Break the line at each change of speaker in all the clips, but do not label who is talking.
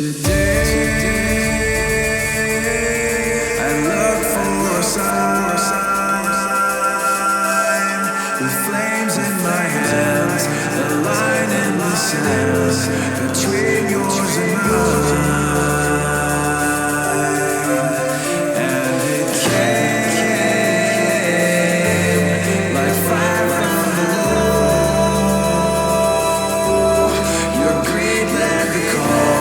I look for a sign with flames in my hands, a line in the sand between yours and mine. And it came like fire from below. Your greed led the call.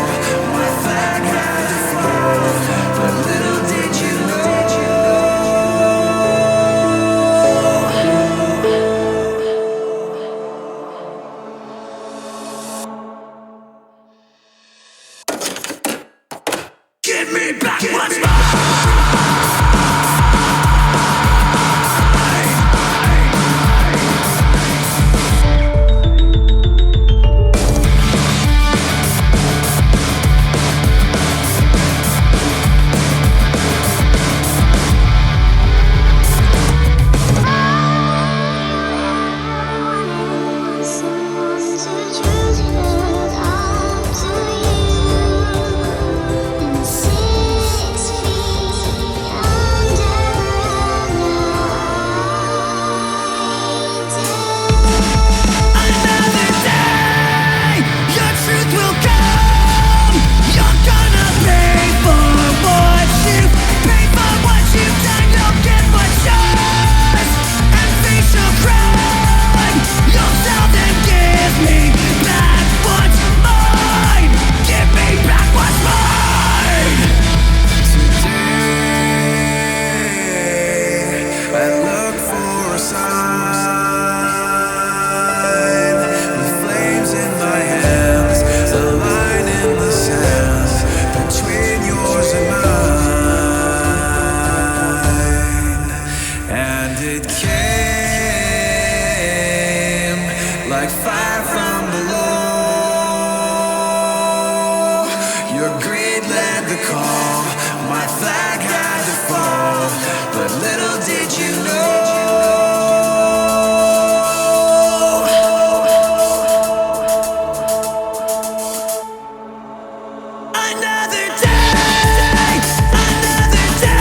My flag had to fall, but little did you know. Give me back what's mine. It came like fire from below. Your greed led the call. My flag had to fall, but little did you know. Another day. Another day.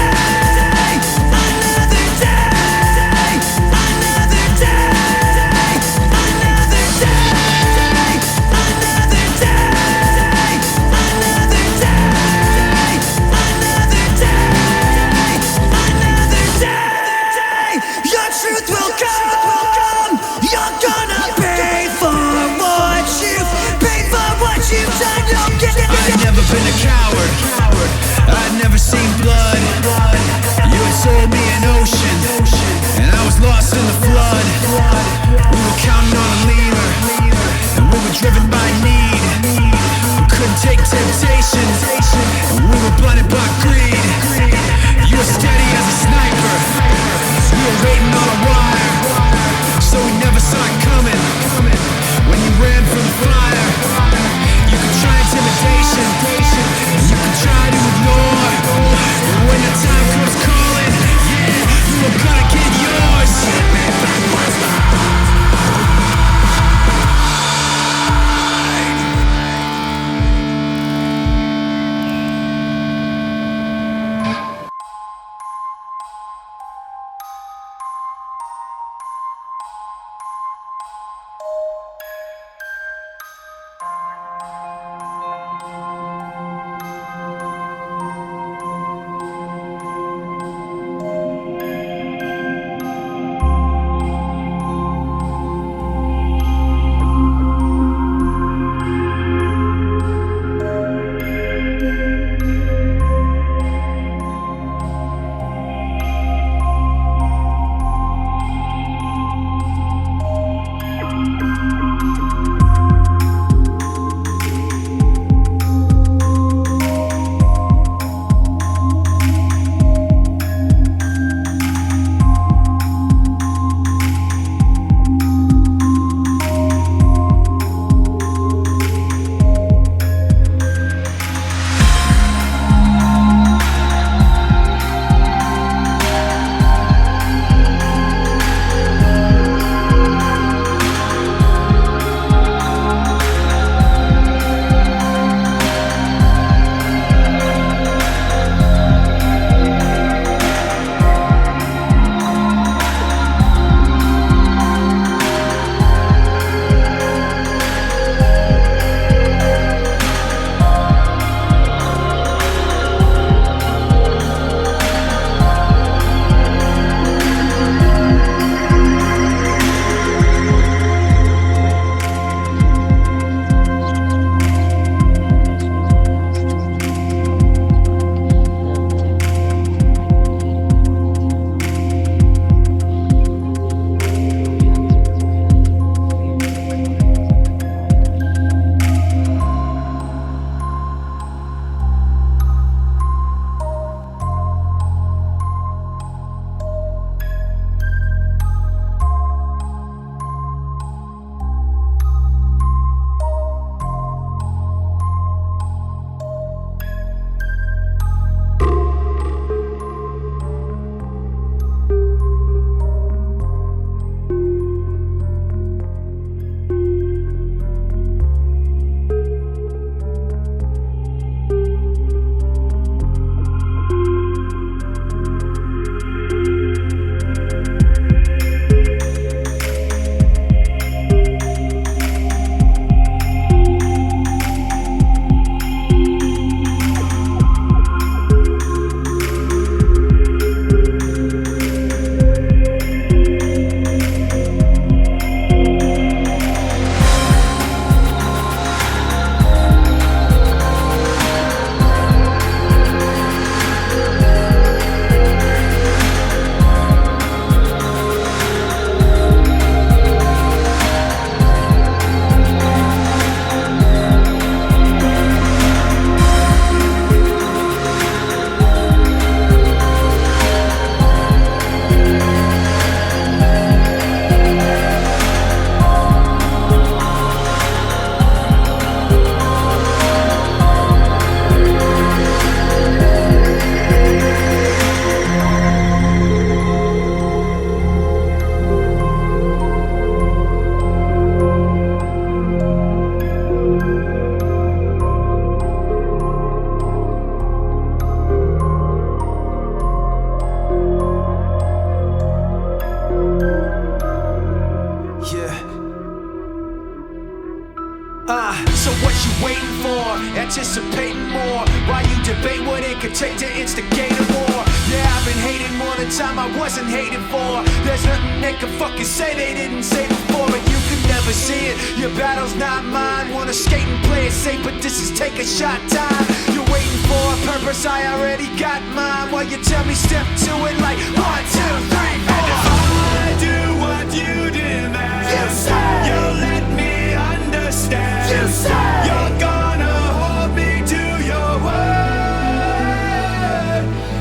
So what you waiting for? Anticipating more. While you debate what it could take to instigate a war. Yeah, I've been hating more than time I wasn't hating for. There's nothing they can fucking say they didn't say before. But you could never see it, your battle's not mine. Wanna skate and play it safe, but this is take a shot time. You're waiting for a purpose, I already got mine. While you tell me step to it like 1, 2, 3, 4. And if I do what you demand, you say you'll let me understand. You say you're gonna hold me to your word.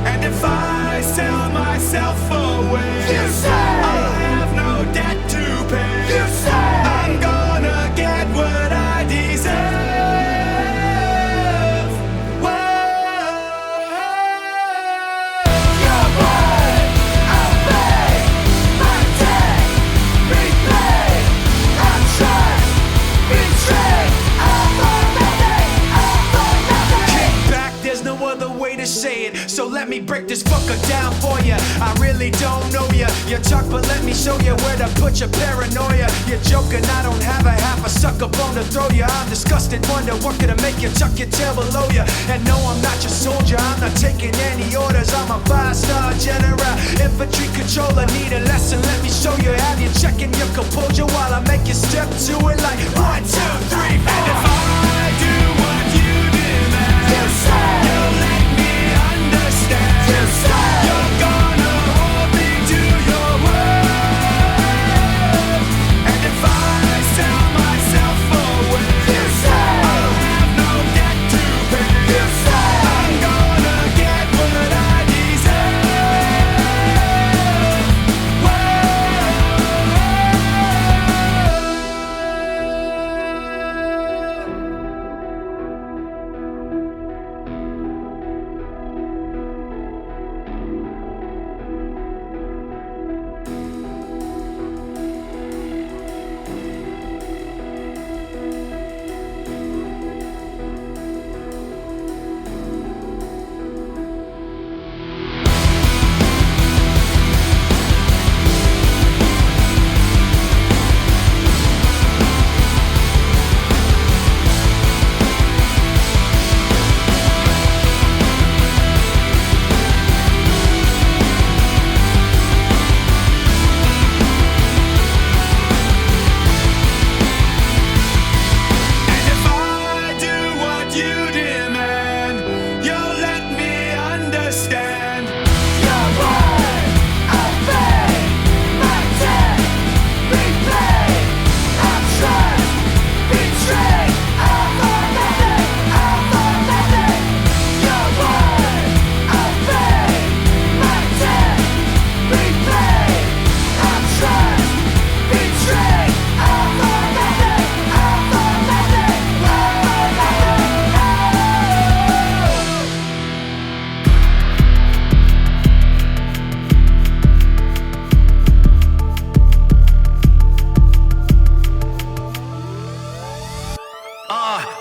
And if I sell myself away, you say I'll have no debt to pay. You say I'm gonna get what I deserve. Whoa. Your word, obey. My day, replay. I'm trust, betray. All for nothing, all for nothing. Kick back, there's no other way to say it. So let me break this fucker down for ya. I really don't know ya. You talk, but let me show you where to put your paranoia. You're joking, I don't have a half a sucker bone to throw ya. I'm disgusted, wonder what could make you tuck your tail below ya. And no, I'm not your soldier, I'm not taking any orders. I'm a 5-star general, infantry controller. Need a lesson, let me show you. Have you checking your composure while I make you step to it like 1, 2, 3, 4. And if I do what you demand, you say you'll let me understand. You say you're gonna hold me to your word. And if I sell myself away, you say I'll have no debt to pay. You say I'm gonna get what I deserve.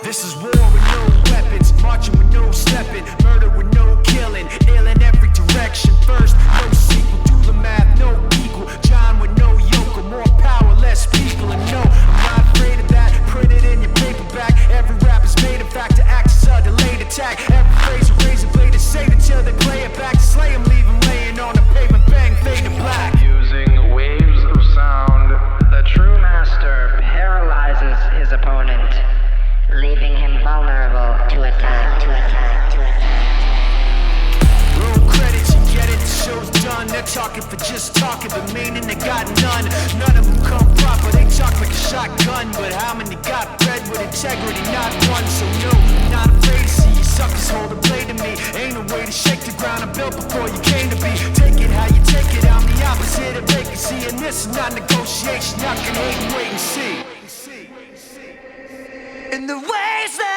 This is war with no weapons, marching with no stepping, murder with no killing, ill in every direction. First, no sequel, do the math, no equal. John with no yoke, more power, less people. And no, I'm not afraid of that. Print it in your paperback. Every rap is made in fact to act as a delayed attack. Every phrase a razor blade is saved until they play it back. Slay him, leave him laying on the pavement, bang, fade to black.
Using waves of sound, the true master paralyzes his opponent, leaving him vulnerable to attack, to attack, to attack.
Roll credits, you get it, the show's done. They're talking for just talking, but meaning they got none. None of them come proper, they talk like a shotgun. But how many got bred with integrity? Not one. So no, I'm not afraid to see you suckers hold a blade to me. Ain't a way to shake the ground I built before you came to be. Take it how you take it, I'm the opposite of vacancy. And this is not negotiation, y'all can hate and wait and see. In the ways that